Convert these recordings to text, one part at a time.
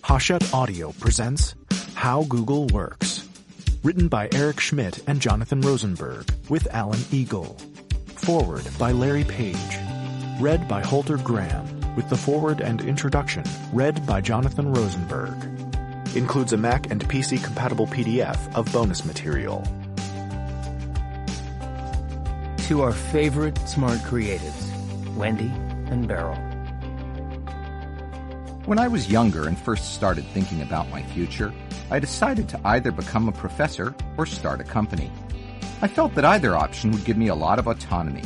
Hachette Audio presents How Google Works. Written by Eric Schmidt and Jonathan Rosenberg, with Alan Eagle. Forward by Larry Page. Read by Holter Graham, with the forward and introduction read by Jonathan Rosenberg. Includes a Mac and PC compatible PDF of bonus material. To our favorite smart creatives, Wendy and Beryl. When I was younger and first started thinking about my future, I decided to either become a professor or start a company. I felt that either option would give me a lot of autonomy,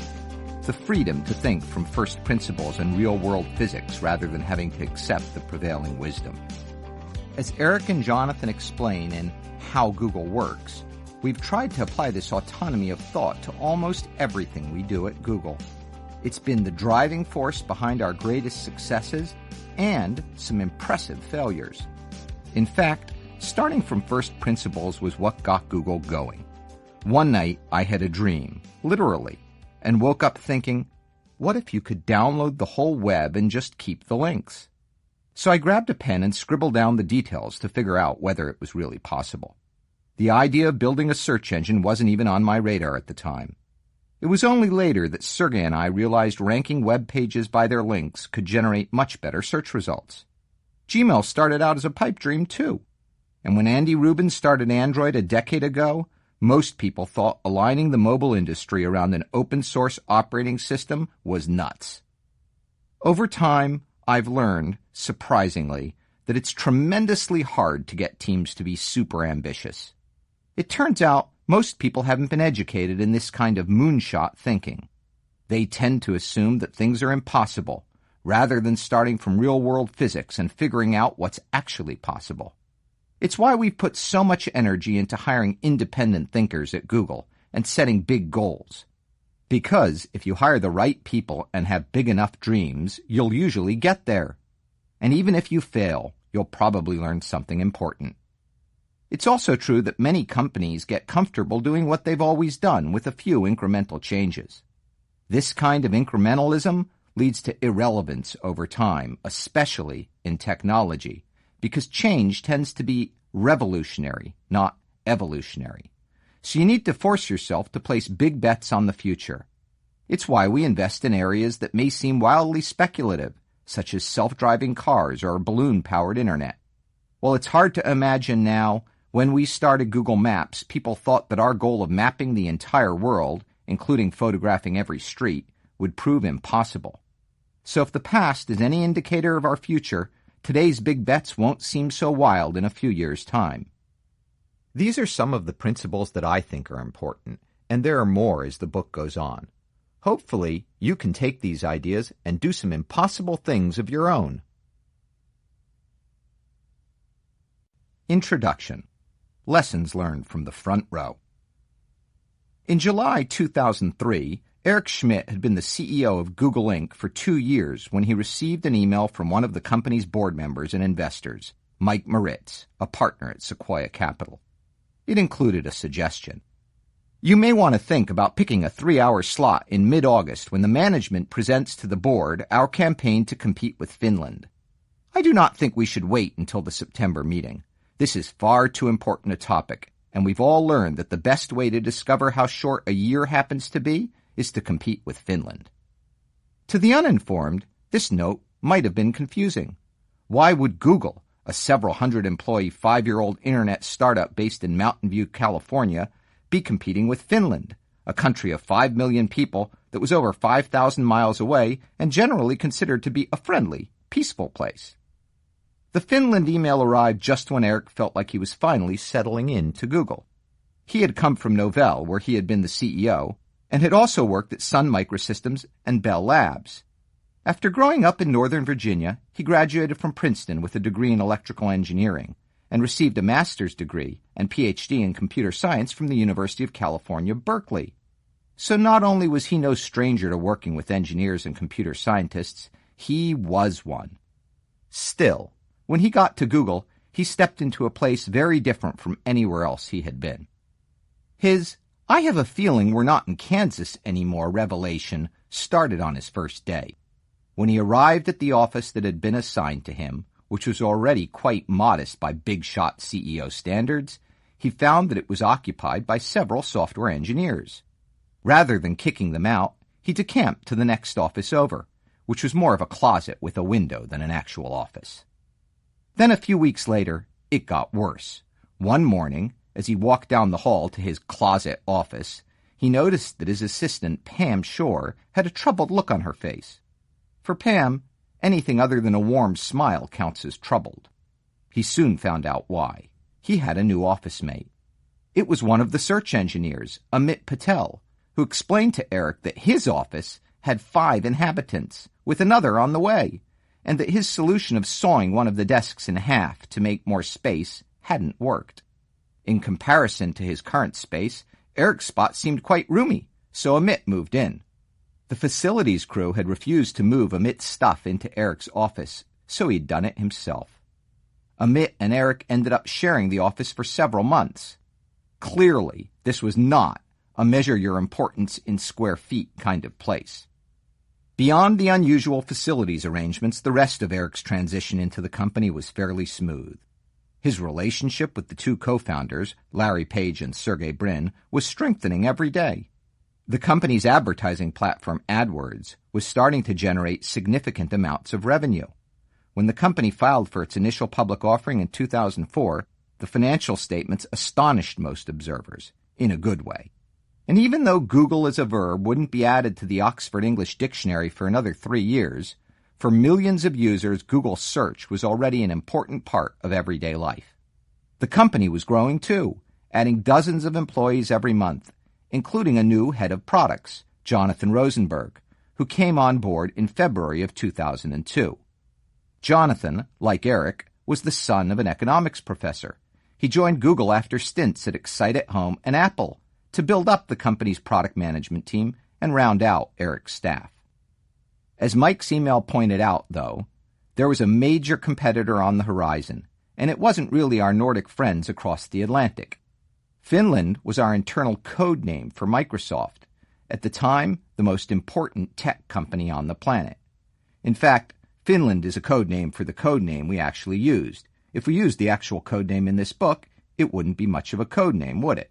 the freedom to think from first principles and real-world physics rather than having to accept the prevailing wisdom. As Eric and Jonathan explain in How Google Works, we've tried to apply this autonomy of thought to almost everything we do at Google. It's been the driving force behind our greatest successes and some impressive failures. In fact, starting from first principles was what got Google going. One night, I had a dream, literally, and woke up thinking, what if you could download the whole web and just keep the links? So I grabbed a pen and scribbled down the details to figure out whether it was really possible. The idea of building a search engine wasn't even on my radar at the time. It was only later that Sergey and I realized ranking web pages by their links could generate much better search results. Gmail started out as a pipe dream, too. And when Andy Rubin started Android a decade ago, most people thought aligning the mobile industry around an open-source operating system was nuts. Over time, I've learned, surprisingly, that it's tremendously hard to get teams to be super ambitious. It turns out most people haven't been educated in this kind of moonshot thinking. They tend to assume that things are impossible, rather than starting from real-world physics and figuring out what's actually possible. It's why we've put so much energy into hiring independent thinkers at Google and setting big goals. Because if you hire the right people and have big enough dreams, you'll usually get there. And even if you fail, you'll probably learn something important. It's also true that many companies get comfortable doing what they've always done with a few incremental changes. This kind of incrementalism leads to irrelevance over time, especially in technology, because change tends to be revolutionary, not evolutionary. So you need to force yourself to place big bets on the future. It's why we invest in areas that may seem wildly speculative, such as self-driving cars or a balloon-powered internet. While it's hard to imagine now, when we started Google Maps, people thought that our goal of mapping the entire world, including photographing every street, would prove impossible. So if the past is any indicator of our future, today's big bets won't seem so wild in a few years' time. These are some of the principles that I think are important, and there are more as the book goes on. Hopefully, you can take these ideas and do some impossible things of your own. Introduction. Lessons learned from the front row. In July 2003, Eric Schmidt had been the CEO of Google Inc. for 2 years when he received an email from one of the company's board members and investors, Mike Moritz, a partner at Sequoia Capital. It included a suggestion. You may want to think about picking a 3-hour slot in mid-August when the management presents to the board our campaign to compete with Finland. I do not think we should wait until the September meeting. This is far too important a topic, and we've all learned that the best way to discover how short a year happens to be is to compete with Finland. To the uninformed, this note might have been confusing. Why would Google, a several hundred-employee 5-year-old internet startup based in Mountain View, California, be competing with Finland, a country of 5 million people that was over 5,000 miles away and generally considered to be a friendly, peaceful place? The Finland email arrived just when Eric felt like he was finally settling in to Google. He had come from Novell, where he had been the CEO, and had also worked at Sun Microsystems and Bell Labs. After growing up in Northern Virginia, he graduated from Princeton with a degree in electrical engineering and received a master's degree and PhD in computer science from the University of California, Berkeley. So not only was he no stranger to working with engineers and computer scientists, he was one. Still, when he got to Google, he stepped into a place very different from anywhere else he had been. His "I have a feeling we're not in Kansas anymore" revelation started on his first day. When he arrived at the office that had been assigned to him, which was already quite modest by big-shot CEO standards, he found that it was occupied by several software engineers. Rather than kicking them out, he decamped to the next office over, which was more of a closet with a window than an actual office. Then a few weeks later, it got worse. One morning, as he walked down the hall to his closet office, he noticed that his assistant, Pam Shore, had a troubled look on her face. For Pam, anything other than a warm smile counts as troubled. He soon found out why. He had a new office mate. It was one of the search engineers, Amit Patel, who explained to Eric that his office had 5 inhabitants, with another on the way, and that his solution of sawing one of the desks in half to make more space hadn't worked. In comparison to his current space, Eric's spot seemed quite roomy, so Amit moved in. The facilities crew had refused to move Amit's stuff into Eric's office, so he'd done it himself. Amit and Eric ended up sharing the office for several months. Clearly, this was not a measure your importance in square feet kind of place. Beyond the unusual facilities arrangements, the rest of Eric's transition into the company was fairly smooth. His relationship with the 2 co-founders, Larry Page and Sergey Brin, was strengthening every day. The company's advertising platform AdWords was starting to generate significant amounts of revenue. When the company filed for its initial public offering in 2004, the financial statements astonished most observers, in a good way. And even though Google as a verb wouldn't be added to the Oxford English Dictionary for another 3 years, for millions of users, Google Search was already an important part of everyday life. The company was growing too, adding dozens of employees every month, including a new head of products, Jonathan Rosenberg, who came on board in February of 2002. Jonathan, like Eric, was the son of an economics professor. He joined Google after stints at Excite@Home and Apple to build up the company's product management team and round out Eric's staff. As Mike's email pointed out, though, there was a major competitor on the horizon, and it wasn't really our Nordic friends across the Atlantic. Finland was our internal code name for Microsoft, at the time the most important tech company on the planet. In fact, Finland is a code name for the code name we actually used. If we used the actual code name in this book, it wouldn't be much of a code name, would it?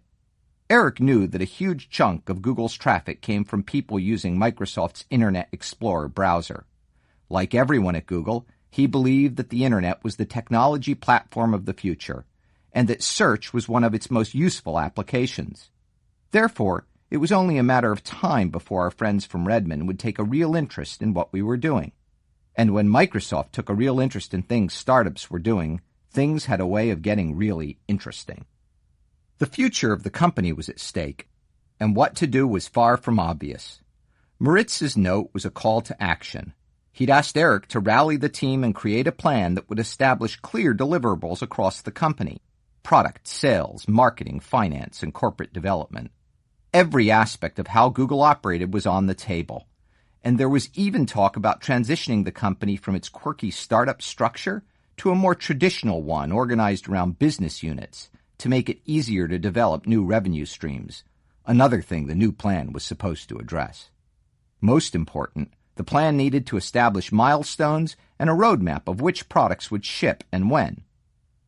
Eric knew that a huge chunk of Google's traffic came from people using Microsoft's Internet Explorer browser. Like everyone at Google, he believed that the Internet was the technology platform of the future, and that search was one of its most useful applications. Therefore, it was only a matter of time before our friends from Redmond would take a real interest in what we were doing. And when Microsoft took a real interest in things startups were doing, things had a way of getting really interesting. The future of the company was at stake, and what to do was far from obvious. Maritz's note was a call to action. He'd asked Eric to rally the team and create a plan that would establish clear deliverables across the company: product, sales, marketing, finance, and corporate development. Every aspect of how Google operated was on the table, and there was even talk about transitioning the company from its quirky startup structure to a more traditional one organized around business units, to make it easier to develop new revenue streams, another thing the new plan was supposed to address. Most important, the plan needed to establish milestones and a roadmap of which products would ship and when.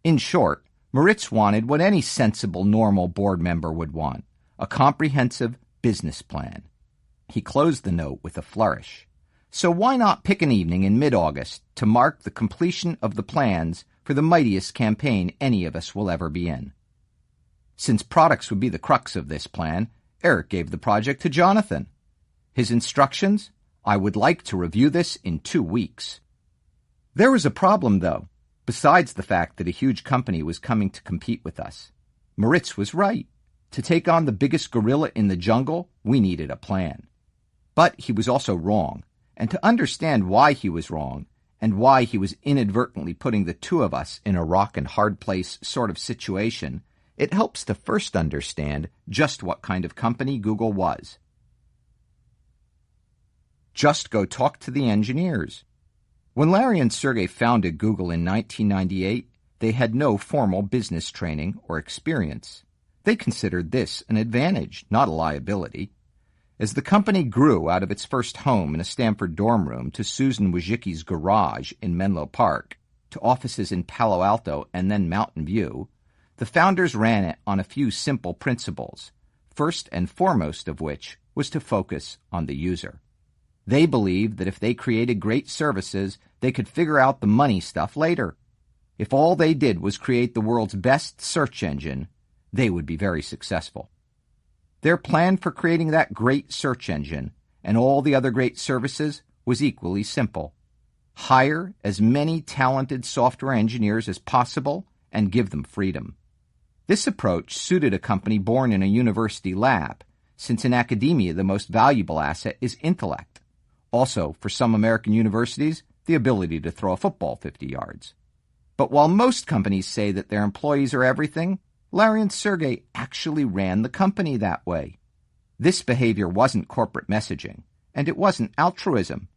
In short, Maritz wanted what any sensible, normal board member would want: a comprehensive business plan. He closed the note with a flourish. So why not pick an evening in mid-August to mark the completion of the plans for the mightiest campaign any of us will ever be in? Since products would be the crux of this plan, Eric gave the project to Jonathan. His instructions: I would like to review this in 2 weeks. There was a problem, though, besides the fact that a huge company was coming to compete with us. Maritz was right. To take on the biggest gorilla in the jungle, we needed a plan. But he was also wrong, and to understand why he was wrong, and why he was inadvertently putting the 2 of us in a rock-and-hard-place sort of situation, it helps to first understand just what kind of company Google was. Just go talk to the engineers. When Larry and Sergey founded Google in 1998, they had no formal business training or experience. They considered this an advantage, not a liability. As the company grew out of its first home in a Stanford dorm room to Susan Wojcicki's garage in Menlo Park, to offices in Palo Alto and then Mountain View, the founders ran it on a few simple principles, first and foremost of which was to focus on the user. They believed that if they created great services, they could figure out the money stuff later. If all they did was create the world's best search engine, they would be very successful. Their plan for creating that great search engine and all the other great services was equally simple. Hire as many talented software engineers as possible and give them freedom. This approach suited a company born in a university lab, since in academia the most valuable asset is intellect. Also, for some American universities, the ability to throw a football 50 yards. But while most companies say that their employees are everything, Larry and Sergey actually ran the company that way. This behavior wasn't corporate messaging, and it wasn't altruism.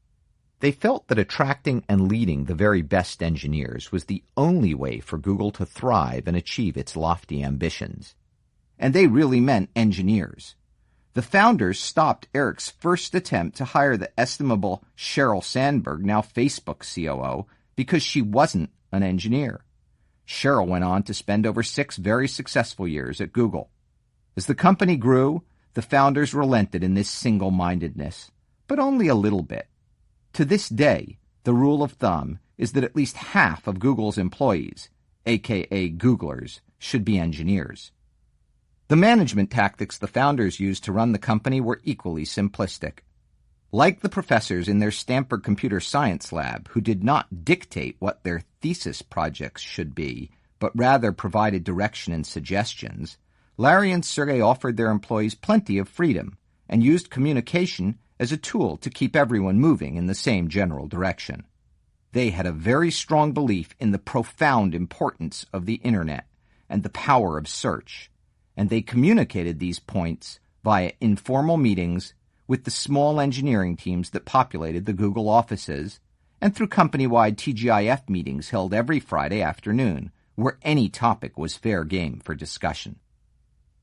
They felt that attracting and leading the very best engineers was the only way for Google to thrive and achieve its lofty ambitions. And they really meant engineers. The founders stopped Eric's first attempt to hire the estimable Sheryl Sandberg, now Facebook COO, because she wasn't an engineer. Sheryl went on to spend over 6 very successful years at Google. As the company grew, the founders relented in this single-mindedness, but only a little bit. To this day, the rule of thumb is that at least half of Google's employees, aka Googlers, should be engineers. The management tactics the founders used to run the company were equally simplistic. Like the professors in their Stanford computer science lab who did not dictate what their thesis projects should be, but rather provided direction and suggestions, Larry and Sergey offered their employees plenty of freedom and used communication as a tool to keep everyone moving in the same general direction. They had a very strong belief in the profound importance of the Internet and the power of search, and they communicated these points via informal meetings with the small engineering teams that populated the Google offices and through company-wide TGIF meetings held every Friday afternoon, where any topic was fair game for discussion.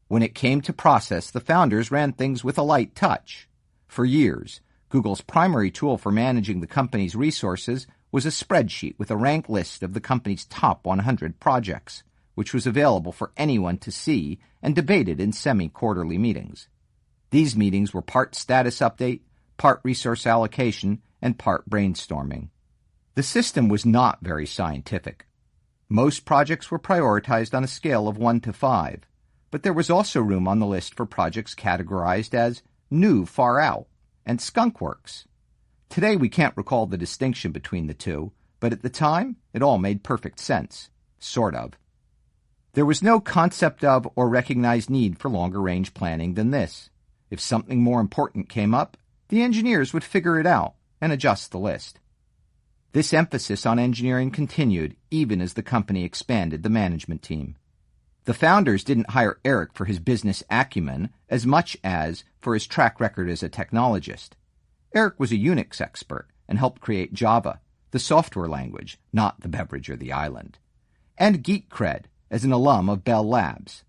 When it came to process, the founders ran things with a light touch. For years, Google's primary tool for managing the company's resources was a spreadsheet with a ranked list of the company's top 100 projects, which was available for anyone to see and debated in semi-quarterly meetings. These meetings were part status update, part resource allocation, and part brainstorming. The system was not very scientific. Most projects were prioritized on a scale of 1 to 5, but there was also room on the list for projects categorized as new far out and skunkworks. Today we can't recall the distinction between the two, but at the time it all made perfect sense. Sort of. There was no concept of or recognized need for longer-range planning than this. If something more important came up, the engineers would figure it out and adjust the list. This emphasis on engineering continued even as the company expanded the management team. The founders didn't hire Eric for his business acumen as much as for his track record as a technologist. Eric was a Unix expert and helped create Java, the software language, not the beverage or the island, and geek cred as an alum of Bell Labs.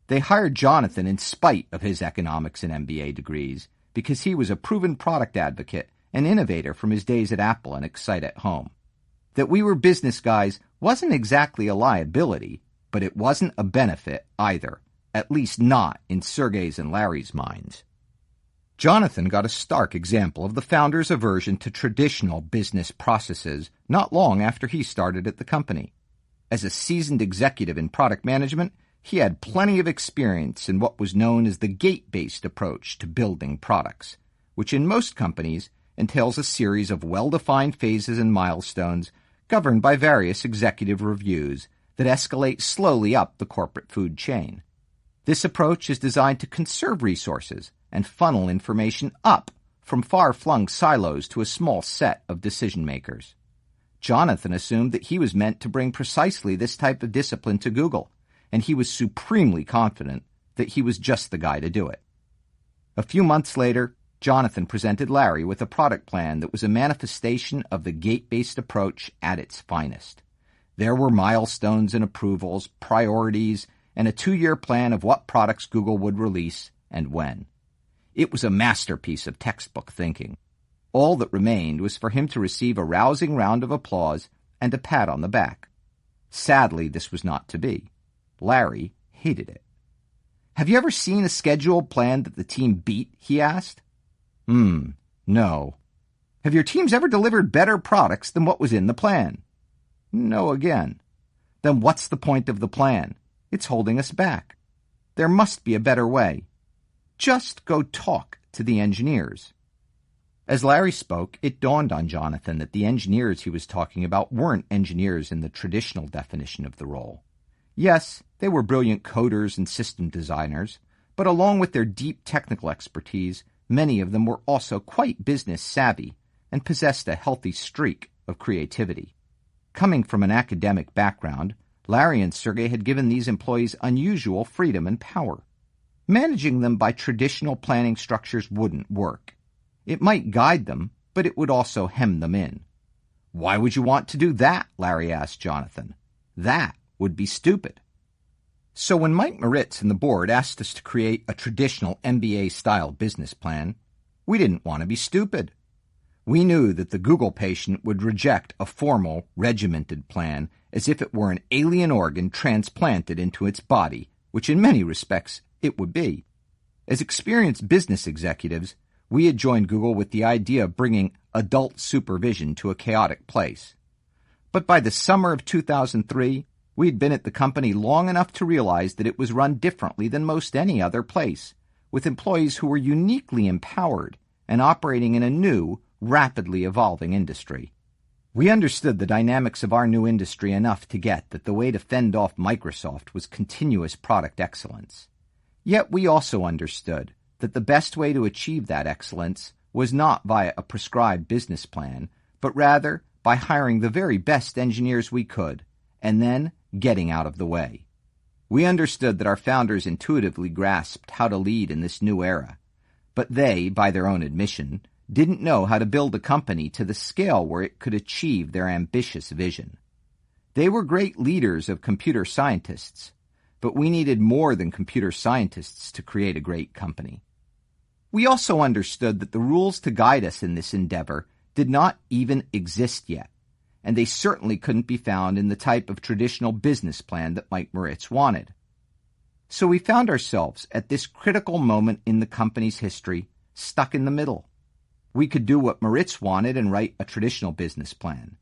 They hired Jonathan in spite of his economics and MBA degrees because he was a proven product advocate and innovator from his days at Apple and Excite at Home. That we were business guys wasn't exactly a liability, but it wasn't a benefit either, at least not in Sergey's and Larry's minds. Jonathan got a stark example of the founders' aversion to traditional business processes not long after he started at the company. As a seasoned executive in product management, he had plenty of experience in what was known as the gate-based approach to building products, which in most companies entails a series of well-defined phases and milestones governed by various executive reviews that escalate slowly up the corporate food chain. This approach is designed to conserve resources and funnel information up from far-flung silos to a small set of decision-makers. Jonathan assumed that he was meant to bring precisely this type of discipline to Google, and he was supremely confident that he was just the guy to do it. A few months later, Jonathan presented Larry with a product plan that was a manifestation of the gate-based approach at its finest. There were milestones and approvals, priorities, and a 2-year plan of what products Google would release and when. It was a masterpiece of textbook thinking. All that remained was for him to receive a rousing round of applause and a pat on the back. Sadly, this was not to be. Larry hated it. "Have you ever seen a scheduled plan that the team beat?" he asked. No. "Have your teams ever delivered better products than what was in the plan?" No again. "Then what's the point of the plan? It's holding us back. There must be a better way. Just go talk to the engineers." As Larry spoke, it dawned on Jonathan that the engineers he was talking about weren't engineers in the traditional definition of the role. Yes, they were brilliant coders and system designers, but along with their deep technical expertise, many of them were also quite business savvy and possessed a healthy streak of creativity. Coming from an academic background, Larry and Sergey had given these employees unusual freedom and power. Managing them by traditional planning structures wouldn't work. It might guide them, but it would also hem them in. "Why would you want to do that?" Larry asked Jonathan. "That would be stupid." So when Mike Moritz and the board asked us to create a traditional MBA-style business plan, we didn't want to be stupid. We knew that the Google patient would reject a formal, regimented plan as if it were an alien organ transplanted into its body, which in many respects it would be. As experienced business executives, we had joined Google with the idea of bringing adult supervision to a chaotic place. But by the summer of 2003, we had been at the company long enough to realize that it was run differently than most any other place, with employees who were uniquely empowered and operating in a new, rapidly evolving industry. We understood the dynamics of our new industry enough to get that the way to fend off Microsoft was continuous product excellence. Yet we also understood that the best way to achieve that excellence was not via a prescribed business plan, but rather by hiring the very best engineers we could, and then getting out of the way. We understood that our founders intuitively grasped how to lead in this new era, but they, by their own admission, didn't know how to build a company to the scale where it could achieve their ambitious vision. They were great leaders of computer scientists, but we needed more than computer scientists to create a great company. We also understood that the rules to guide us in this endeavor did not even exist yet, and they certainly couldn't be found in the type of traditional business plan that Mike Moritz wanted. So we found ourselves at this critical moment in the company's history, stuck in the middle. We could do what Moritz wanted and write a traditional business plan.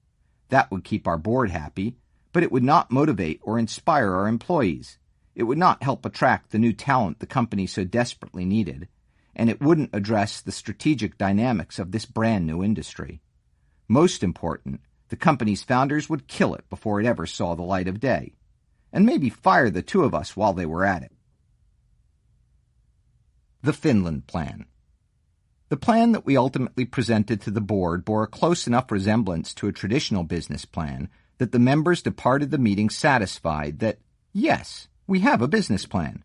That would keep our board happy, but it would not motivate or inspire our employees. It would not help attract the new talent the company so desperately needed, and it wouldn't address the strategic dynamics of this brand new industry. Most important, the company's founders would kill it before it ever saw the light of day, and maybe fire the two of us while they were at it. The Finland Plan. The plan that we ultimately presented to the board bore a close enough resemblance to a traditional business plan that the members departed the meeting satisfied that, yes, we have a business plan.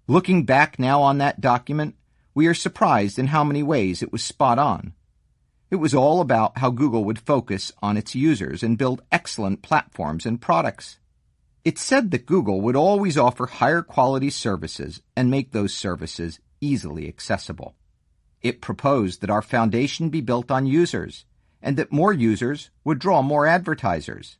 Looking back now on that document, we are surprised in how many ways it was spot on. It was all about how Google would focus on its users and build excellent platforms and products. It said that Google would always offer higher quality services and make those services easily accessible. It proposed that our foundation be built on users, and that more users would draw more advertisers.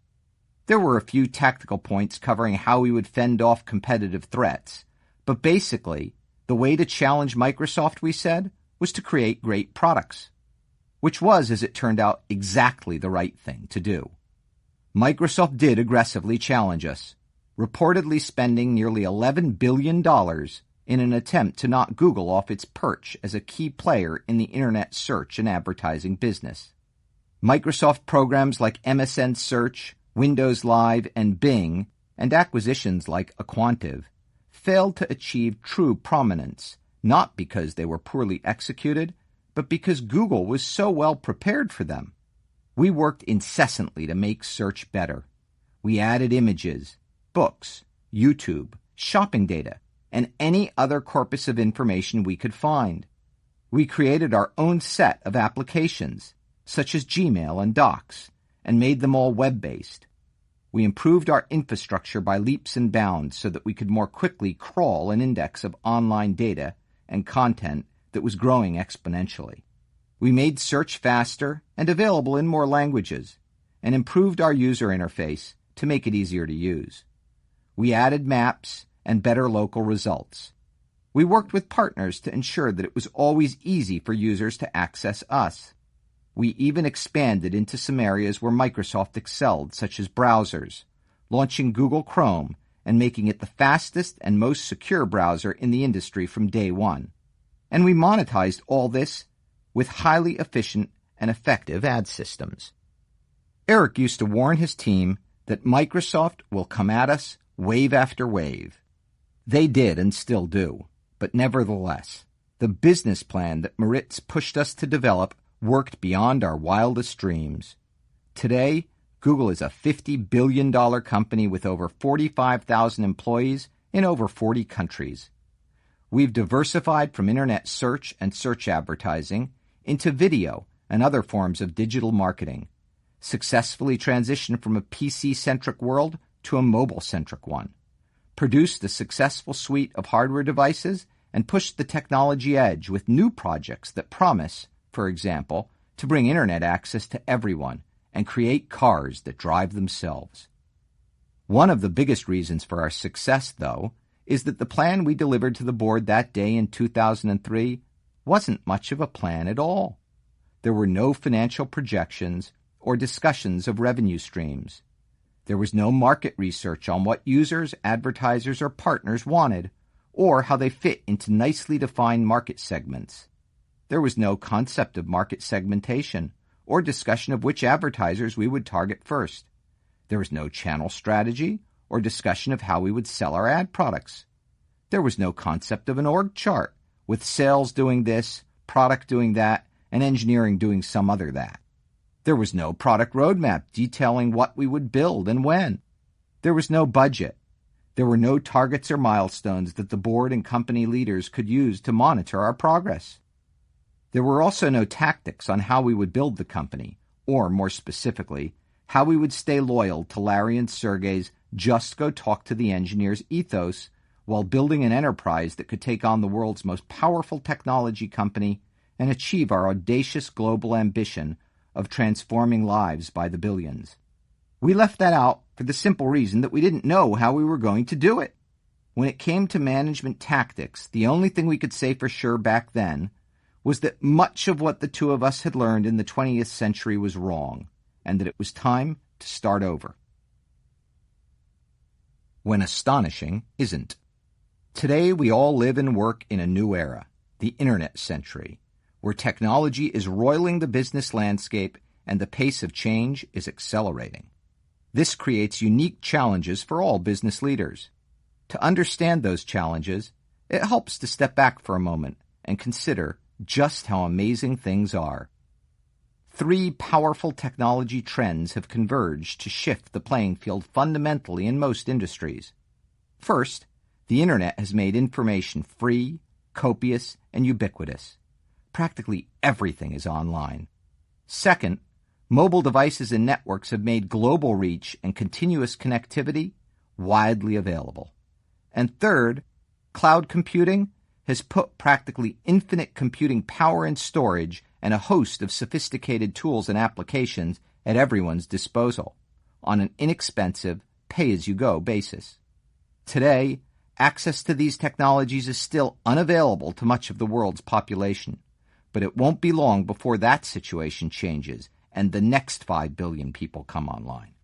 There were a few tactical points covering how we would fend off competitive threats, but basically, the way to challenge Microsoft, we said, was to create great products, which was, as it turned out, exactly the right thing to do. Microsoft did aggressively challenge us, reportedly spending nearly $11 billion in an attempt to knock Google off its perch as a key player in the internet search and advertising business. Microsoft programs like MSN Search, Windows Live, and Bing, and acquisitions like Aquantive, failed to achieve true prominence, not because they were poorly executed, but because Google was so well prepared for them. We worked incessantly to make search better. We added images, books, YouTube, shopping data, and any other corpus of information we could find. We created our own set of applications, such as Gmail and Docs, and made them all web-based. We improved our infrastructure by leaps and bounds so that we could more quickly crawl an index of online data and content that was growing exponentially. We made search faster and available in more languages, and improved our user interface to make it easier to use. We added maps and better local results. We worked with partners to ensure that it was always easy for users to access us. We even expanded into some areas where Microsoft excelled, such as browsers, launching Google Chrome and making it the fastest and most secure browser in the industry from day one. And we monetized all this with highly efficient and effective ad systems. Eric used to warn his team that Microsoft will come at us wave after wave. They did and still do, but nevertheless, the business plan that Moritz pushed us to develop worked beyond our wildest dreams. Today, Google is a $50 billion company with over 45,000 employees in over 40 countries. We've diversified from internet search and search advertising into video and other forms of digital marketing, successfully transitioned from a PC-centric world to a mobile-centric one, produced a successful suite of hardware devices, and pushed the technology edge with new projects that promise, for example, to bring internet access to everyone and create cars that drive themselves. One of the biggest reasons for our success, though, is that the plan we delivered to the board that day in 2003 wasn't much of a plan at all. There were no financial projections or discussions of revenue streams. There was no market research on what users, advertisers, or partners wanted, or how they fit into nicely defined market segments. There was no concept of market segmentation or discussion of which advertisers we would target first. There was no channel strategy or discussion of how we would sell our ad products. There was no concept of an org chart, with sales doing this, product doing that, and engineering doing some other that. There was no product roadmap detailing what we would build and when. There was no budget. There were no targets or milestones that the board and company leaders could use to monitor our progress. There were also no tactics on how we would build the company, or more specifically, how we would stay loyal to Larry and Sergey's just go talk to the engineers ethos while building an enterprise that could take on the world's most powerful technology company and achieve our audacious global ambition of transforming lives by the billions. We left that out for the simple reason that we didn't know how we were going to do it. When it came to management tactics, the only thing we could say for sure back then was that much of what the two of us had learned in the 20th century was wrong, and that it was time to start over. When astonishing isn't. Today we all live and work in a new era, the Internet century, where technology is roiling the business landscape and the pace of change is accelerating. This creates unique challenges for all business leaders. To understand those challenges, it helps to step back for a moment and consider just how amazing things are. 3 powerful technology trends have converged to shift the playing field fundamentally in most industries. First, the Internet has made information free, copious, and ubiquitous. Practically everything is online. Second, mobile devices and networks have made global reach and continuous connectivity widely available. And third, cloud computing has put practically infinite computing power and storage and a host of sophisticated tools and applications at everyone's disposal on an inexpensive, pay-as-you-go basis. Today, access to these technologies is still unavailable to much of the world's population, but it won't be long before that situation changes and the next 5 billion people come online.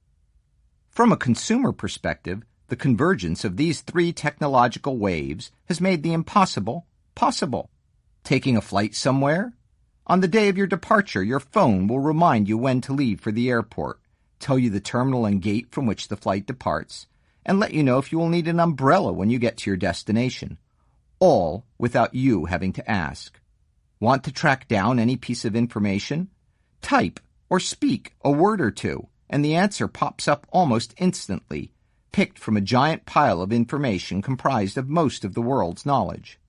From a consumer perspective, the convergence of these 3 technological waves has made the impossible possible. Taking a flight somewhere? On the day of your departure, your phone will remind you when to leave for the airport, tell you the terminal and gate from which the flight departs, and let you know if you will need an umbrella when you get to your destination, all without you having to ask. Want to track down any piece of information? Type or speak a word or two, and the answer pops up almost instantly, picked from a giant pile of information comprised of most of the world's knowledge.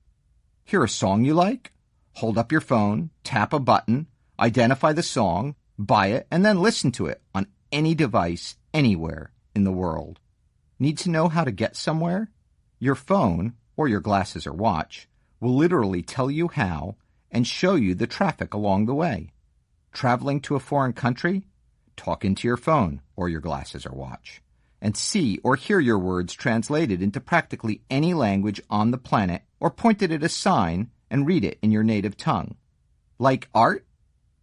Hear a song you like? Hold up your phone, tap a button, identify the song, buy it, and then listen to it on any device anywhere in the world. Need to know how to get somewhere? Your phone, or your glasses or watch, will literally tell you how and show you the traffic along the way. Traveling to a foreign country? talk into your phone or your glasses or watch, and see or hear your words translated into practically any language on the planet or pointed at a sign and read it in your native tongue. Like art?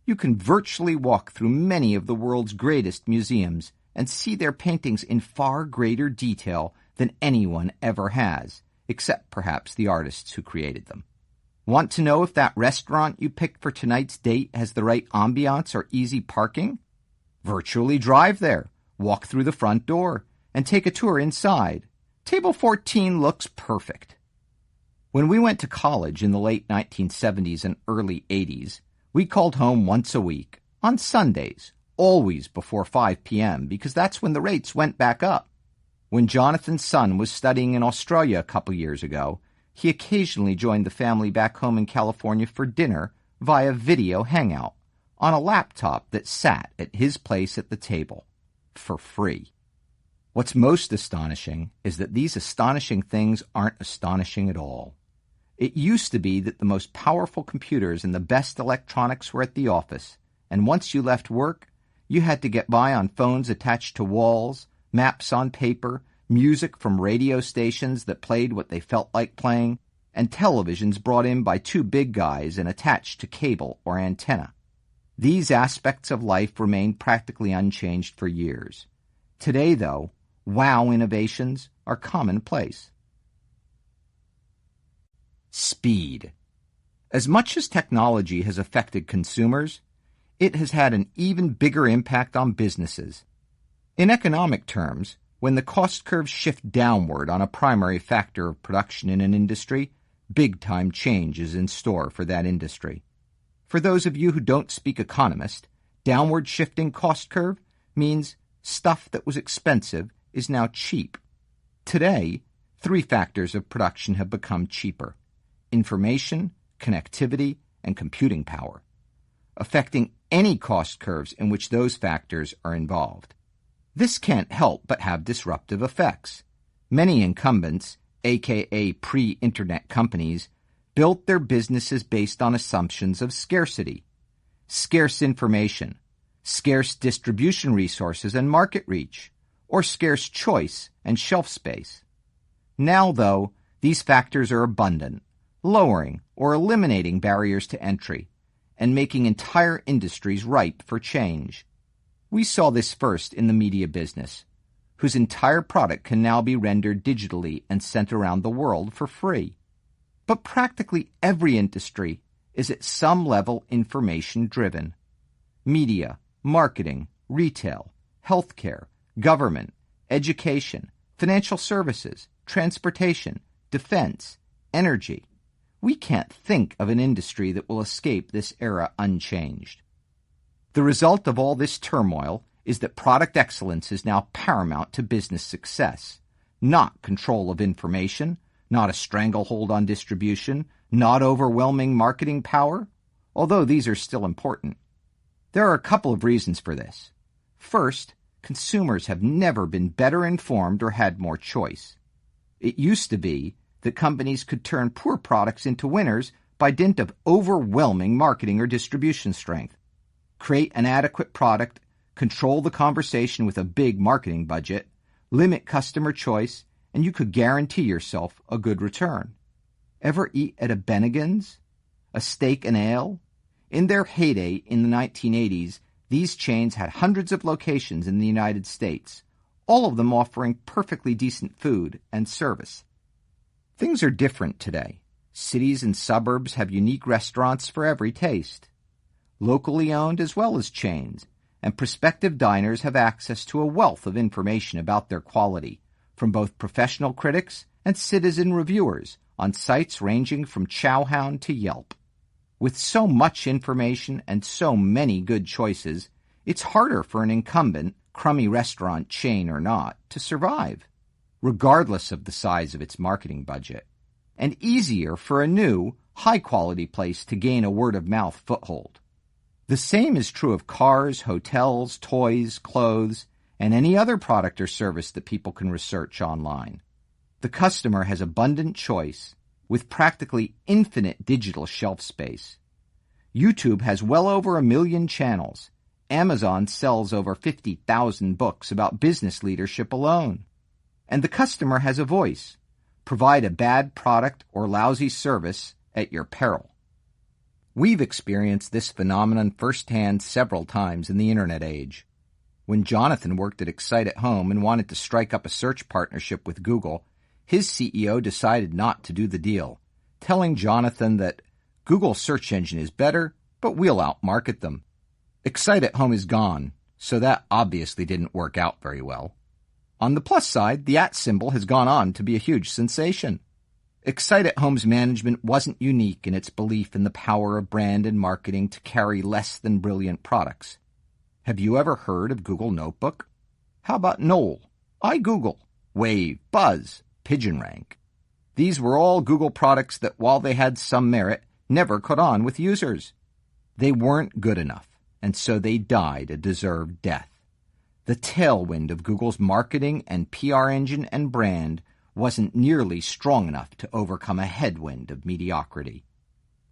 You can virtually walk through many of the world's greatest museums and see their paintings in far greater detail than anyone ever has, except perhaps the artists who created them. Want to know if that restaurant you picked for tonight's date has the right ambiance or easy parking? Virtually drive there, walk through the front door, and take a tour inside. Table 14 looks perfect. When we went to college in the late 1970s and early 80s, we called home once a week, on Sundays, always before 5 p.m., because that's when the rates went back up. When Jonathan's son was studying in Australia a couple years ago, he occasionally joined the family back home in California for dinner via video hangout on a laptop that sat at his place at the table, for free. What's most astonishing is that these astonishing things aren't astonishing at all. It used to be that the most powerful computers and the best electronics were at the office, and once you left work, you had to get by on phones attached to walls, maps on paper, music from radio stations that played what they felt like playing, and televisions brought in by two big guys and attached to cable or antenna. These aspects of life remained practically unchanged for years. Today, though, wow innovations are commonplace. Speed. As much as technology has affected consumers, it has had an even bigger impact on businesses. In economic terms, when the cost curves shift downward on a primary factor of production in an industry, big-time change is in store for that industry. For those of you who don't speak economist, downward shifting cost curve means stuff that was expensive is now cheap. Today, 3 factors of production have become cheaper: information, connectivity, and computing power, affecting any cost curves in which those factors are involved. This can't help but have disruptive effects. Many incumbents, aka pre-internet companies, built their businesses based on assumptions of scarcity. Scarce information, scarce distribution resources and market reach, or scarce choice and shelf space. Now, though, these factors are abundant, lowering or eliminating barriers to entry, and making entire industries ripe for change. We saw this first in the media business, whose entire product can now be rendered digitally and sent around the world for free. But practically every industry is at some level information-driven. Media, marketing, retail, healthcare, government, education, financial services, transportation, defense, energy. We can't think of an industry that will escape this era unchanged. The result of all this turmoil is that product excellence is now paramount to business success, not control of information, not a stranglehold on distribution, not overwhelming marketing power, although these are still important. There are a couple of reasons for this. First, consumers have never been better informed or had more choice. It used to be that companies could turn poor products into winners by dint of overwhelming marketing or distribution strength. Create an adequate product, control the conversation with a big marketing budget, limit customer choice, and you could guarantee yourself a good return. Ever eat at a Bennigan's? A steak and ale? In their heyday in the 1980s, these chains had hundreds of locations in the United States, all of them offering perfectly decent food and service. Things are different today. Cities and suburbs have unique restaurants for every taste, locally owned as well as chains, and prospective diners have access to a wealth of information about their quality from both professional critics and citizen reviewers on sites ranging from Chowhound to Yelp. With so much information and so many good choices, it's harder for an incumbent, crummy restaurant, chain or not, to survive, regardless of the size of its marketing budget, and easier for a new, high-quality place to gain a word-of-mouth foothold. The same is true of cars, hotels, toys, clothes, and any other product or service that people can research online. The customer has abundant choice, with practically infinite digital shelf space. YouTube has well over 1 million channels, Amazon sells over 50,000 books about business leadership alone. And the customer has a voice. Provide a bad product or lousy service at your peril. We've experienced this phenomenon firsthand several times in the Internet age. When Jonathan worked at Excite at Home and wanted to strike up a search partnership with Google, his CEO decided not to do the deal, telling Jonathan that Google's search engine is better, but we'll outmarket them. Excite at Home is gone, so that obviously didn't work out very well. On the plus side, the @ symbol has gone on to be a huge sensation. Excite at Home's management wasn't unique in its belief in the power of brand and marketing to carry less than brilliant products. Have you ever heard of Google Notebook? How about Knoll, iGoogle, Wave, Buzz, PigeonRank? These were all Google products that, while they had some merit, never caught on with users. They weren't good enough, and so they died a deserved death. The tailwind of Google's marketing and PR engine and brand wasn't nearly strong enough to overcome a headwind of mediocrity.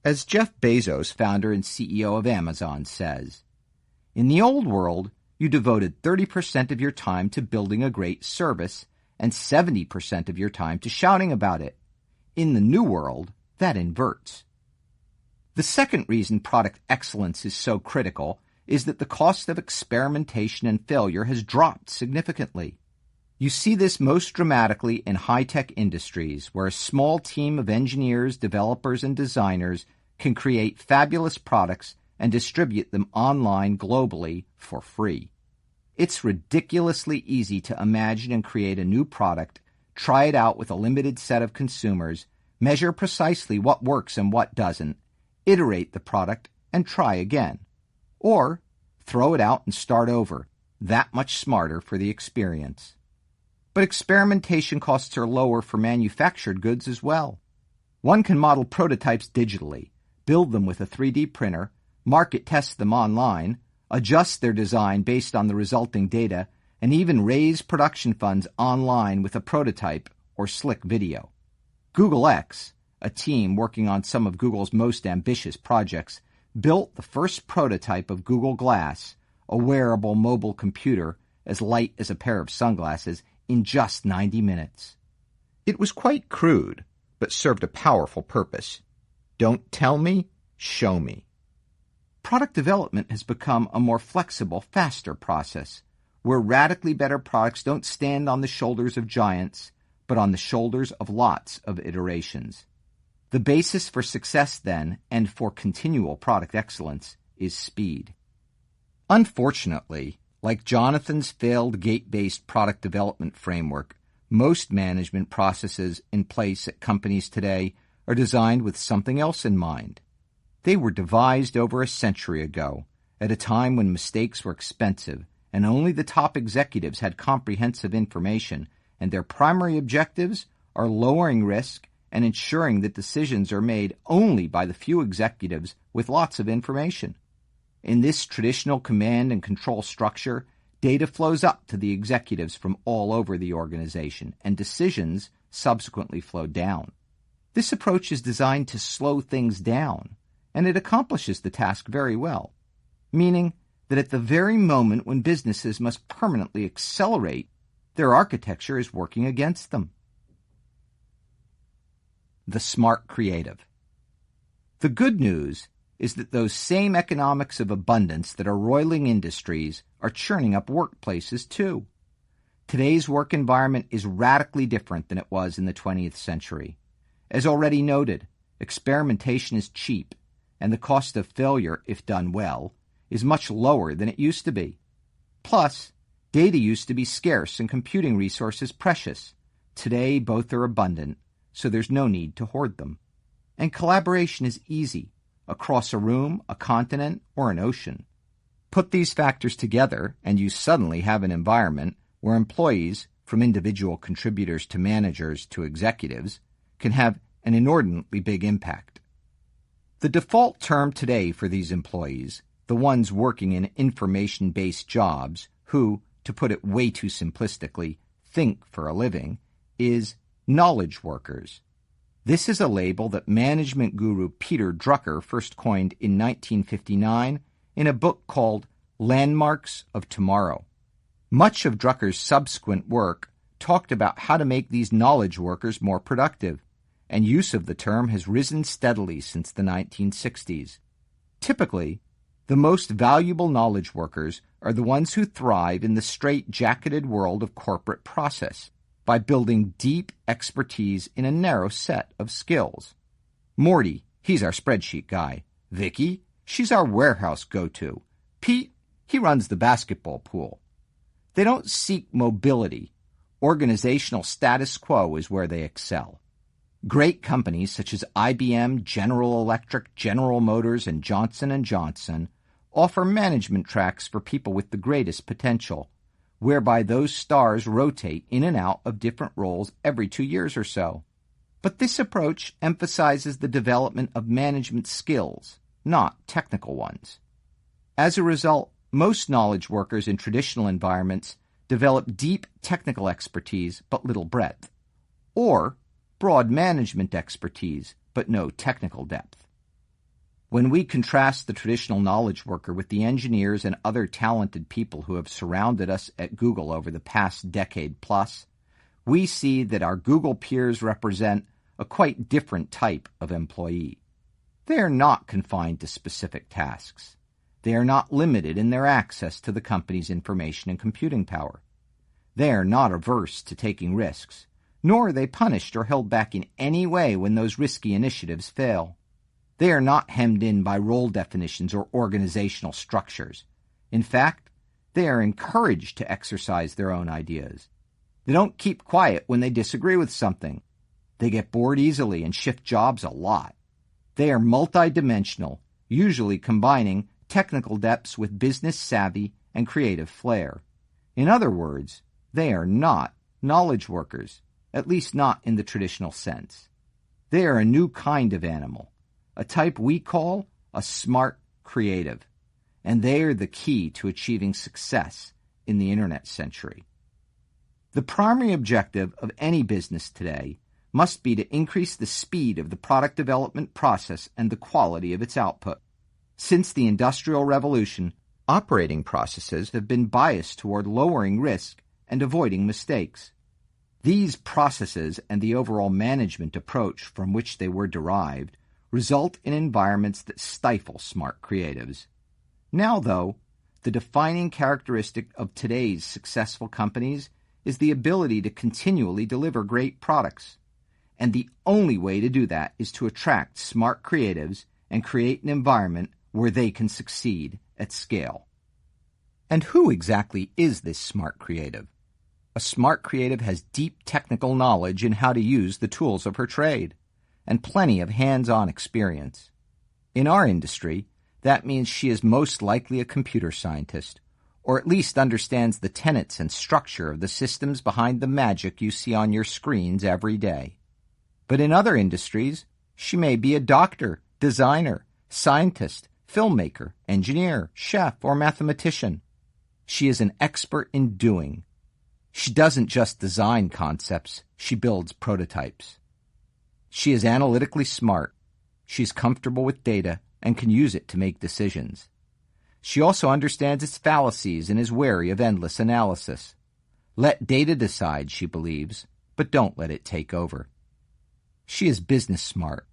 As Jeff Bezos, founder and CEO of Amazon, says, "In the old world, you devoted 30% of your time to building a great service and 70% of your time to shouting about it. In the new world, that inverts." The second reason product excellence is so critical is that the cost of experimentation and failure has dropped significantly. You see this most dramatically in high-tech industries, where a small team of engineers, developers, and designers can create fabulous products and distribute them online globally for free. It's ridiculously easy to imagine and create a new product, try it out with a limited set of consumers, measure precisely what works and what doesn't, iterate the product, and try again. Or throw it out and start over, that much smarter for the experience. But experimentation costs are lower for manufactured goods as well. One can model prototypes digitally, build them with a 3D printer, market test them online, adjust their design based on the resulting data, and even raise production funds online with a prototype or slick video. Google X, a team working on some of Google's most ambitious projects, built the first prototype of Google Glass, a wearable mobile computer as light as a pair of sunglasses, in just 90 minutes. It was quite crude, but served a powerful purpose. Don't tell me, show me. Product development has become a more flexible, faster process, where radically better products don't stand on the shoulders of giants, but on the shoulders of lots of iterations. The basis for success then, and for continual product excellence, is speed. Unfortunately, like Jonathan's failed gate-based product development framework, most management processes in place at companies today are designed with something else in mind. They were devised over a century ago, at a time when mistakes were expensive and only the top executives had comprehensive information, and their primary objectives are lowering risk and ensuring that decisions are made only by the few executives with lots of information. In this traditional command and control structure, data flows up to the executives from all over the organization, and decisions subsequently flow down. This approach is designed to slow things down, and it accomplishes the task very well, meaning that at the very moment when businesses must permanently accelerate, their architecture is working against them. The smart creative. The good news is that those same economics of abundance that are roiling industries are churning up workplaces too. Today's work environment is radically different than it was in the 20th century. As already noted, experimentation is cheap, and the cost of failure, if done well, is much lower than it used to be. Plus, data used to be scarce and computing resources precious. Today, both are abundant, so there's no need to hoard them. And collaboration is easy, across a room, a continent, or an ocean. Put these factors together, and you suddenly have an environment where employees, from individual contributors to managers to executives, can have an inordinately big impact. The default term today for these employees, the ones working in information-based jobs who, to put it way too simplistically, think for a living, is knowledge workers. This is a label that management guru Peter Drucker first coined in 1959 in a book called Landmarks of Tomorrow. Much of Drucker's subsequent work talked about how to make these knowledge workers more productive, and use of the term has risen steadily since the 1960s. Typically, the most valuable knowledge workers are the ones who thrive in the straight-jacketed world of corporate process by building deep expertise in a narrow set of skills. Morty, he's our spreadsheet guy. Vicky, she's our warehouse go-to. Pete, he runs the basketball pool. They don't seek mobility. Organizational status quo is where they excel. Great companies such as IBM, General Electric, General Motors, and Johnson & Johnson offer management tracks for people with the greatest potential, whereby those stars rotate in and out of different roles every 2 years or so. But this approach emphasizes the development of management skills, not technical ones. As a result, most knowledge workers in traditional environments develop deep technical expertise but little breadth, or broad management expertise but no technical depth. When we contrast the traditional knowledge worker with the engineers and other talented people who have surrounded us at Google over the past decade plus, we see that our Google peers represent a quite different type of employee. They are not confined to specific tasks. They are not limited in their access to the company's information and computing power. They are not averse to taking risks, nor are they punished or held back in any way when those risky initiatives fail. They are not hemmed in by role definitions or organizational structures. In fact, they are encouraged to exercise their own ideas. They don't keep quiet when they disagree with something. They get bored easily and shift jobs a lot. They are multidimensional, usually combining technical depths with business savvy and creative flair. In other words, they are not knowledge workers, at least not in the traditional sense. They are a new kind of animal, a type we call a smart creative, and they are the key to achieving success in the Internet century. The primary objective of any business today must be to increase the speed of the product development process and the quality of its output. Since the Industrial Revolution, operating processes have been biased toward lowering risk and avoiding mistakes. These processes and the overall management approach from which they were derived result in environments that stifle smart creatives. Now, though, the defining characteristic of today's successful companies is the ability to continually deliver great products. And the only way to do that is to attract smart creatives and create an environment where they can succeed at scale. And who exactly is this smart creative? A smart creative has deep technical knowledge in how to use the tools of her trade, and plenty of hands-on experience. In our industry, that means she is most likely a computer scientist, or at least understands the tenets and structure of the systems behind the magic you see on your screens every day. But in other industries, she may be a doctor, designer, scientist, filmmaker, engineer, chef, or mathematician. She is an expert in doing. She doesn't just design concepts, she builds prototypes. She is analytically smart. She's comfortable with data and can use it to make decisions. She also understands its fallacies and is wary of endless analysis. Let data decide, she believes, but don't let it take over. She is business smart.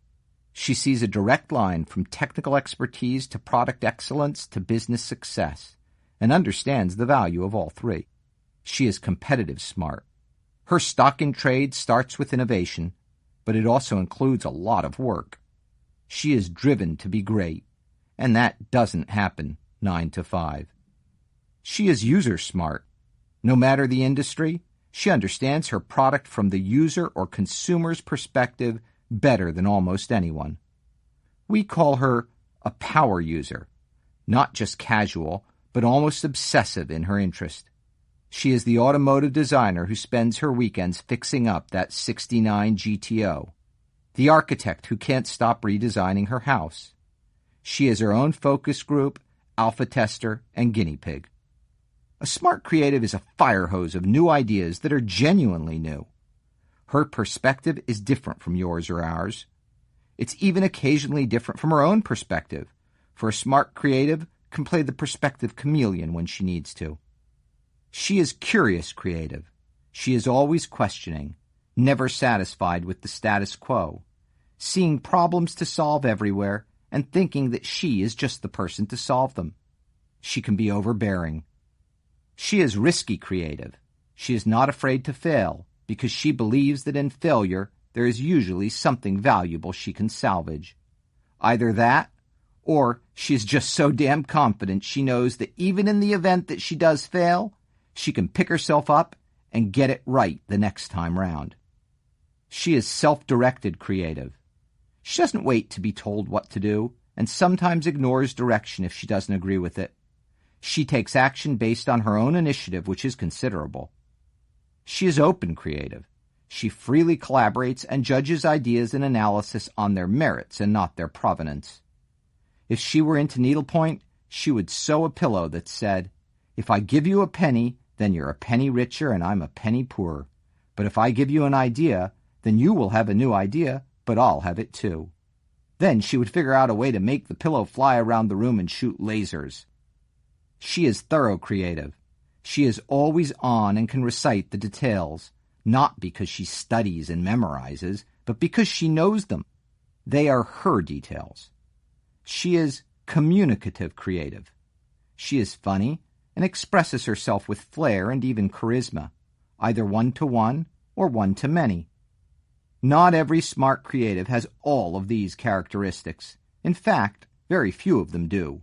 She sees a direct line from technical expertise to product excellence to business success, and understands the value of all three. She is competitive smart. Her stock in trade starts with innovation, but it also includes a lot of work. She is driven to be great, and that doesn't happen 9 to 5. She is user smart. No matter the industry, she understands her product from the user or consumer's perspective better than almost anyone. We call her a power user, not just casual, but almost obsessive in her interest. She is the automotive designer who spends her weekends fixing up that '69 GTO, the architect who can't stop redesigning her house. She is her own focus group, alpha tester, and guinea pig. A smart creative is a fire hose of new ideas that are genuinely new. Her perspective is different from yours or ours. It's even occasionally different from her own perspective, for a smart creative can play the perspective chameleon when she needs to. She is curious creative. She is always questioning, never satisfied with the status quo, seeing problems to solve everywhere and thinking that she is just the person to solve them. She can be overbearing. She is risky creative. She is not afraid to fail because she believes that in failure there is usually something valuable she can salvage. Either that, or she is just so damn confident she knows that even in the event that she does fail, she can pick herself up and get it right the next time round. She is self-directed creative. She doesn't wait to be told what to do, and sometimes ignores direction if she doesn't agree with it. She takes action based on her own initiative, which is considerable. She is open creative. She freely collaborates and judges ideas and analysis on their merits and not their provenance. If she were into needlepoint, she would sew a pillow that said, "If I give you a penny, then you're a penny richer and I'm a penny poorer. But if I give you an idea, then you will have a new idea, but I'll have it too." Then she would figure out a way to make the pillow fly around the room and shoot lasers. She is thorough creative. She is always on and can recite the details, not because she studies and memorizes, but because she knows them. They are her details. She is communicative creative. She is funny and expresses herself with flair and even charisma, either one-to-one or one-to-many. Not every smart creative has all of these characteristics. In fact, very few of them do.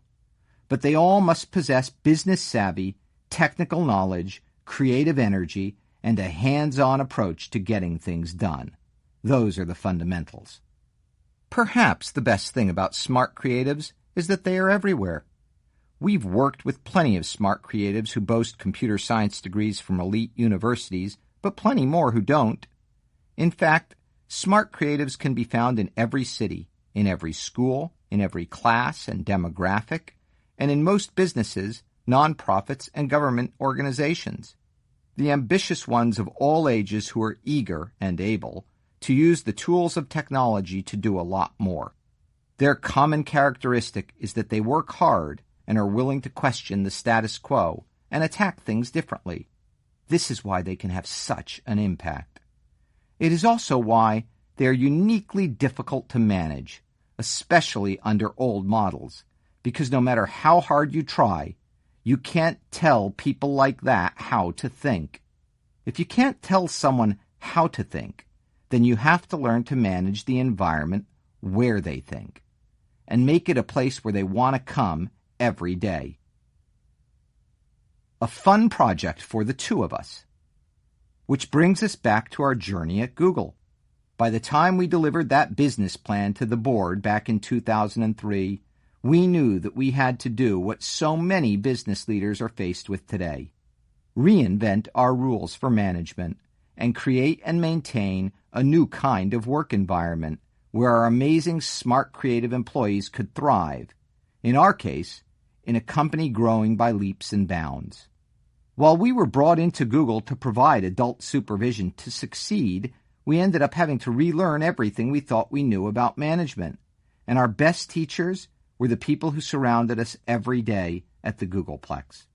But they all must possess business savvy, technical knowledge, creative energy, and a hands-on approach to getting things done. Those are the fundamentals. Perhaps the best thing about smart creatives is that they are everywhere. We've worked with plenty of smart creatives who boast computer science degrees from elite universities, but plenty more who don't. In fact, smart creatives can be found in every city, in every school, in every class and demographic, and in most businesses, nonprofits, and government organizations. The ambitious ones of all ages who are eager and able to use the tools of technology to do a lot more. Their common characteristic is that they work hard and are willing to question the status quo and attack things differently. This is why they can have such an impact. It is also why they are uniquely difficult to manage, especially under old models, because no matter how hard you try, you can't tell people like that how to think. If you can't tell someone how to think, then you have to learn to manage the environment where they think, and make it a place where they want to come every day. A fun project for the two of us. Which brings us back to our journey at Google. By the time we delivered that business plan to the board back in 2003, we knew that we had to do what so many business leaders are faced with today: reinvent our rules for management and create and maintain a new kind of work environment where our amazing, smart, creative employees could thrive. In our case, in a company growing by leaps and bounds. While we were brought into Google to provide adult supervision to succeed, we ended up having to relearn everything we thought we knew about management. And our best teachers were the people who surrounded us every day at the Googleplex.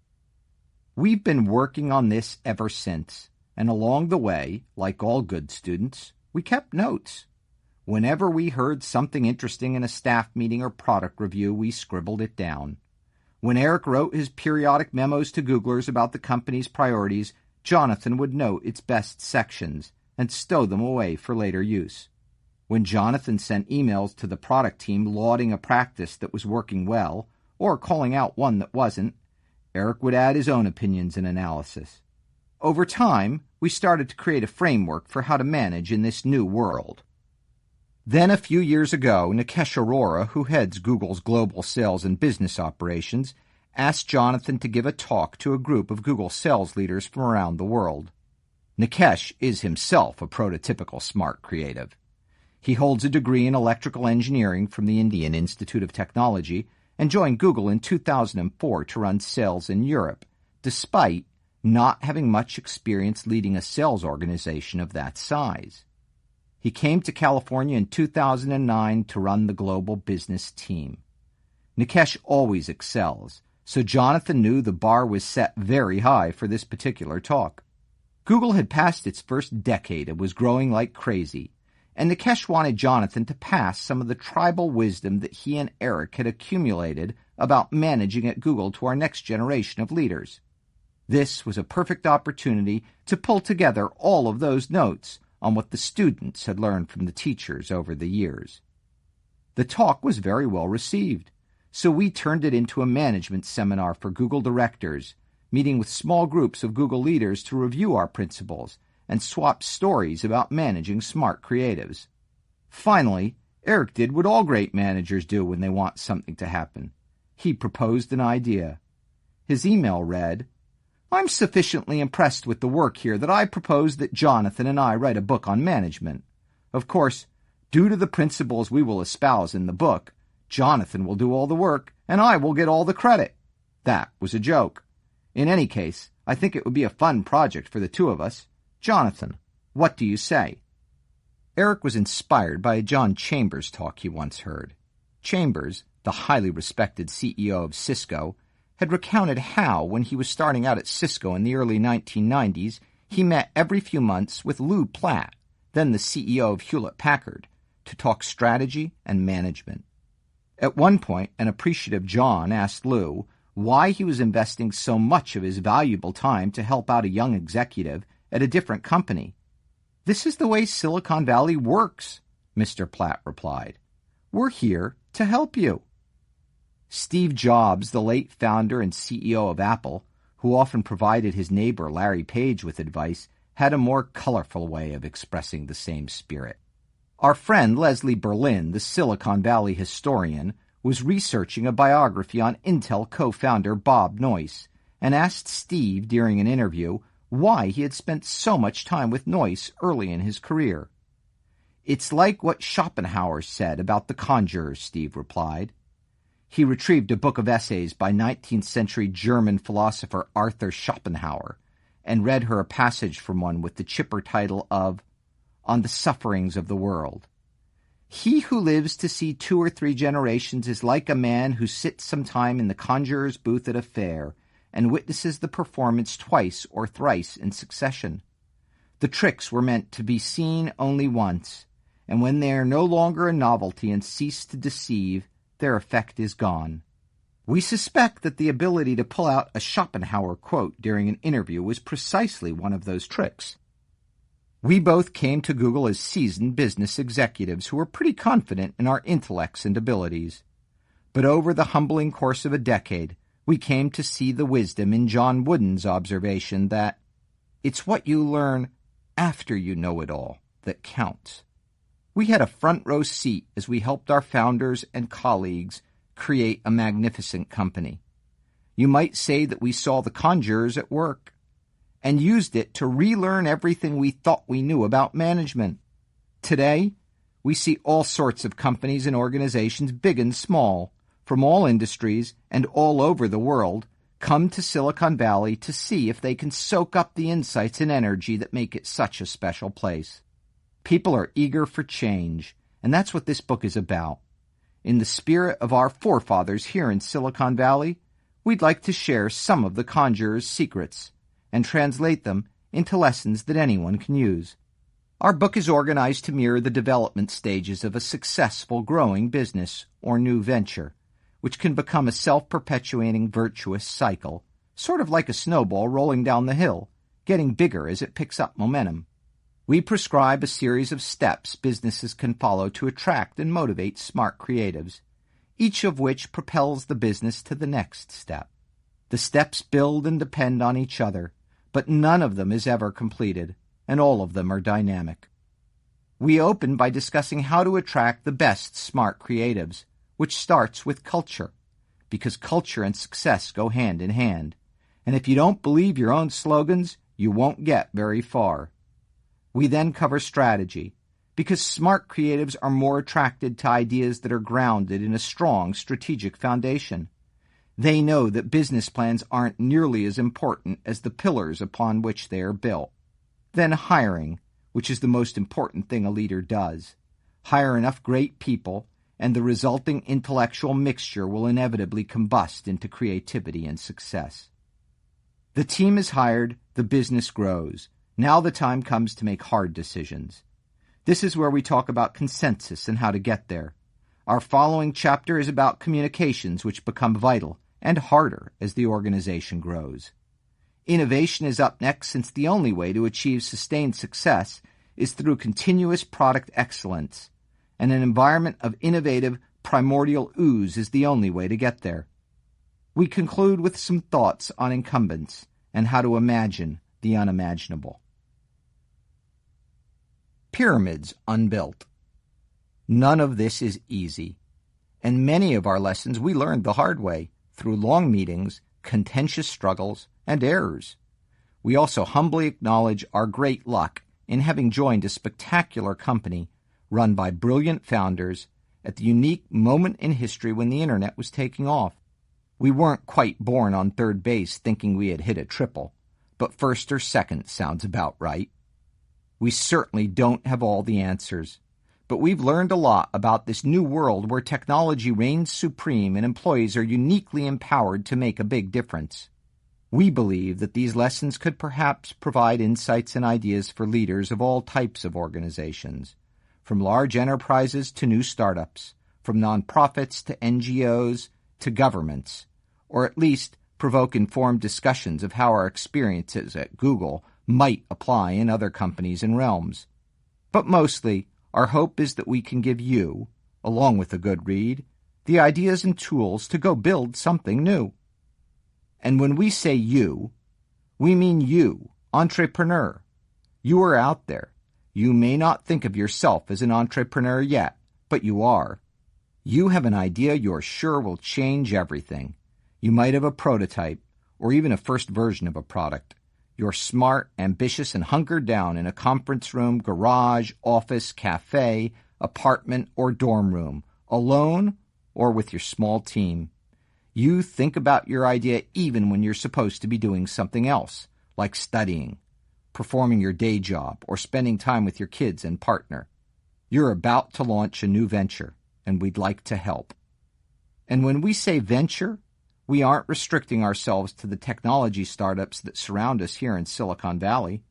We've been working on this ever since, and along the way, like all good students, we kept notes. Whenever we heard something interesting in a staff meeting or product review, we scribbled it down. When Eric wrote his periodic memos to Googlers about the company's priorities, Jonathan would note its best sections and stow them away for later use. When Jonathan sent emails to the product team lauding a practice that was working well or calling out one that wasn't, Eric would add his own opinions and analysis. Over time, we started to create a framework for how to manage in this new world. Then a few years ago, Nikesh Arora, who heads Google's global sales and business operations, asked Jonathan to give a talk to a group of Google sales leaders from around the world. Nikesh is himself a prototypical smart creative. He holds a degree in electrical engineering from the Indian Institute of Technology and joined Google in 2004 to run sales in Europe, despite not having much experience leading a sales organization of that size. He came to California in 2009 to run the global business team. Nikesh always excels, so Jonathan knew the bar was set very high for this particular talk. Google had passed its first decade and was growing like crazy, and Nikesh wanted Jonathan to pass some of the tribal wisdom that he and Eric had accumulated about managing at Google to our next generation of leaders. This was a perfect opportunity to pull together all of those notes on what the students had learned from the teachers over the years. The talk was very well received, so we turned it into a management seminar for Google directors, meeting with small groups of Google leaders to review our principles and swap stories about managing smart creatives. Finally, Eric did what all great managers do when they want something to happen. He proposed an idea. His email read, "I'm sufficiently impressed with the work here that I propose that Jonathan and I write a book on management. Of course, due to the principles we will espouse in the book, Jonathan will do all the work and I will get all the credit." That was a joke. In any case, I think it would be a fun project for the two of us. Jonathan, what do you say? Eric was inspired by a John Chambers talk he once heard. Chambers, the highly respected CEO of Cisco, had recounted how, when he was starting out at Cisco in the early 1990s, he met every few months with Lou Platt, then the CEO of Hewlett-Packard, to talk strategy and management. At one point, an appreciative John asked Lou why he was investing so much of his valuable time to help out a young executive at a different company. "This is the way Silicon Valley works," Mr. Platt replied. "We're here to help you." Steve Jobs, the late founder and CEO of Apple, who often provided his neighbor Larry Page with advice, had a more colorful way of expressing the same spirit. Our friend Leslie Berlin, the Silicon Valley historian, was researching a biography on Intel co-founder Bob Noyce and asked Steve during an interview why he had spent so much time with Noyce early in his career. "It's like what Schopenhauer said about the conjurers," Steve replied. He retrieved a book of essays by 19th century German philosopher Arthur Schopenhauer and read her a passage from one with the chipper title of On the Sufferings of the World. "He who lives to see 2 or 3 generations is like a man who sits sometime in the conjurer's booth at a fair and witnesses the performance twice or thrice in succession. The tricks were meant to be seen only once, and when they are no longer a novelty and cease to deceive, their effect is gone." We suspect that the ability to pull out a Schopenhauer quote during an interview was precisely one of those tricks. We both came to Google as seasoned business executives who were pretty confident in our intellects and abilities. But over the humbling course of a decade, we came to see the wisdom in John Wooden's observation that it's what you learn after you know it all that counts. We had a front row seat as we helped our founders and colleagues create a magnificent company. You might say that we saw the conjurers at work and used it to relearn everything we thought we knew about management. Today, we see all sorts of companies and organizations, big and small, from all industries and all over the world, come to Silicon Valley to see if they can soak up the insights and energy that make it such a special place. People are eager for change, and that's what this book is about. In the spirit of our forefathers here in Silicon Valley, we'd like to share some of the conjurer's secrets and translate them into lessons that anyone can use. Our book is organized to mirror the development stages of a successful growing business or new venture, which can become a self-perpetuating virtuous cycle, sort of like a snowball rolling down the hill, getting bigger as it picks up momentum. We prescribe a series of steps businesses can follow to attract and motivate smart creatives, each of which propels the business to the next step. The steps build and depend on each other, but none of them is ever completed, and all of them are dynamic. We open by discussing how to attract the best smart creatives, which starts with culture, because culture and success go hand in hand. And if you don't believe your own slogans, you won't get very far. We then cover strategy, because smart creatives are more attracted to ideas that are grounded in a strong strategic foundation. They know that business plans aren't nearly as important as the pillars upon which they are built. Then hiring, which is the most important thing a leader does. Hire enough great people and the resulting intellectual mixture will inevitably combust into creativity and success. The team is hired, the business grows. Now the time comes to make hard decisions. This is where we talk about consensus and how to get there. Our following chapter is about communications, which become vital and harder as the organization grows. Innovation is up next, since the only way to achieve sustained success is through continuous product excellence, and an environment of innovative, primordial ooze is the only way to get there. We conclude with some thoughts on incumbents and how to imagine the unimaginable. Pyramids unbuilt. None of this is easy, and many of our lessons we learned the hard way through long meetings, contentious struggles, and errors. We also humbly acknowledge our great luck in having joined a spectacular company run by brilliant founders at the unique moment in history when the internet was taking off. We weren't quite born on third base thinking we had hit a triple, but first or second sounds about right. We certainly don't have all the answers, but we've learned a lot about this new world where technology reigns supreme and employees are uniquely empowered to make a big difference. We believe that these lessons could perhaps provide insights and ideas for leaders of all types of organizations, from large enterprises to new startups, from nonprofits to NGOs to governments, or at least provoke informed discussions of how our experiences at Google might apply in other companies and realms. But mostly, our hope is that we can give you, along with a good read, the ideas and tools to go build something new. And when we say you, we mean you, entrepreneur. You are out there. You may not think of yourself as an entrepreneur yet, but you are. You have an idea you're sure will change everything. You might have a prototype, or even a first version of a product. You're smart, ambitious, and hunkered down in a conference room, garage, office, cafe, apartment, or dorm room, alone or with your small team. You think about your idea even when you're supposed to be doing something else, like studying, performing your day job, or spending time with your kids and partner. You're about to launch a new venture, and we'd like to help. And when we say venture, we aren't restricting ourselves to the technology startups that surround us here in Silicon Valley.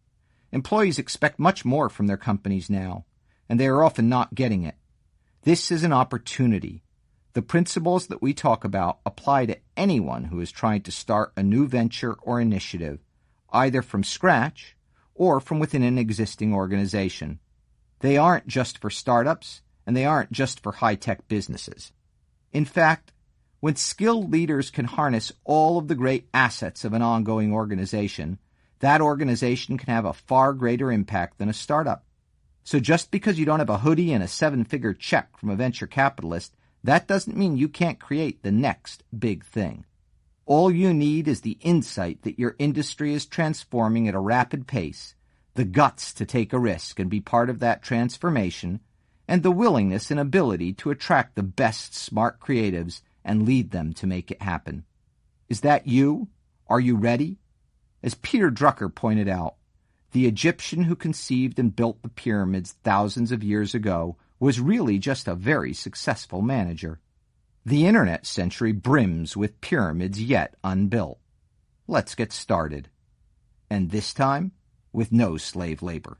Employees expect much more from their companies now, and they are often not getting it. This is an opportunity. The principles that we talk about apply to anyone who is trying to start a new venture or initiative, either from scratch or from within an existing organization. They aren't just for startups, and they aren't just for high-tech businesses. In fact, when skilled leaders can harness all of the great assets of an ongoing organization, that organization can have a far greater impact than a startup. So just because you don't have a hoodie and a 7-figure check from a venture capitalist, that doesn't mean you can't create the next big thing. All you need is the insight that your industry is transforming at a rapid pace, the guts to take a risk and be part of that transformation, and the willingness and ability to attract the best smart creatives and lead them to make it happen. Is that you? Are you ready? As Peter Drucker pointed out, the Egyptian who conceived and built the pyramids thousands of years ago was really just a very successful manager. The internet century brims with pyramids yet unbuilt. Let's get started. And this time, with no slave labor.